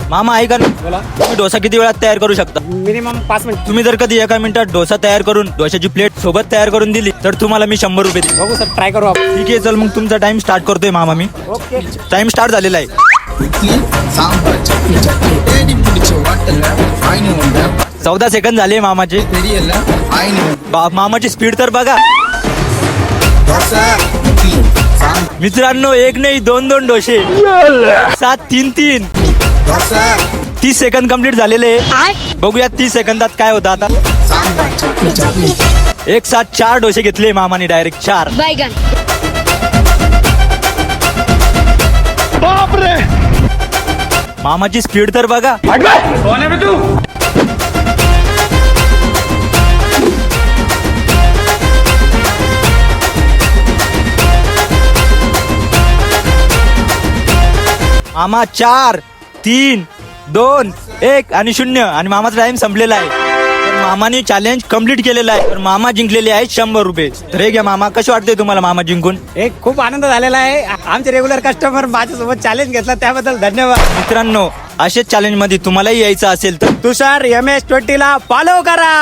मामा ऐका ना, बोला. तुम्ही डोसा किती वेळात तयार करू शकता? Minimum 5 minute. तुम्ही जर कधी एका मिनिटात डोसा तयार करून डोशाची प्लेट सोबत तयार करून दिली तर तुम्हाला मी 100 रुपये देईन. बघू सर, ट्राय करू आपण. ठीक आहे, चल मग तुमचा टाइम स्टार्ट करतोय मामा. मी ओके. टाइम स्टार्ट झालेला आहे. இட்லி சாம்பார் சட்னி சட்னி தேடி பிடிச்ச ஹோட்டல்ல ஆயினு வந்த 14 सेकंद झाले मामाचे. தெரியல ஆயினு मामाची स्पीड तर बघा தோசை இட்லி சாம்பார் मित्रांनो. 1 नाही 2 डोसे, 7 3 தோசை 30 सेकंद कंप्लीट झालेले. बघूया 30 सेकंदात काय होतं आता. சாம்பார் சட்னி சட்னி एक साथ 4 डोसे घेतले मामाने, डायरेक्ट 4. बैगन. मामाची स्पीड तर बघा. मामा 4 3 2 1 आणि 0 आणि मामाचा टाइम संपलेला आहे. तर मामाने चॅलेंज कम्प्लीट केलेला आहे. तर मामा जिंकलेले आहेत 100 रुपये. तर हे घ्या मामा, कसे वाटते तुम्हाला मामा जिंकून? एक खूप आनंद झालेला आहे. आमचे रेग्युलर कस्टमर माझ्यासोबत चॅलेंज घेतला त्याबद्दल धन्यवाद. मित्रांनो, असेच चॅलेंज मध्ये तुम्हालाही यायचं असेल तर तुषार MS20 ला फॉलो करा.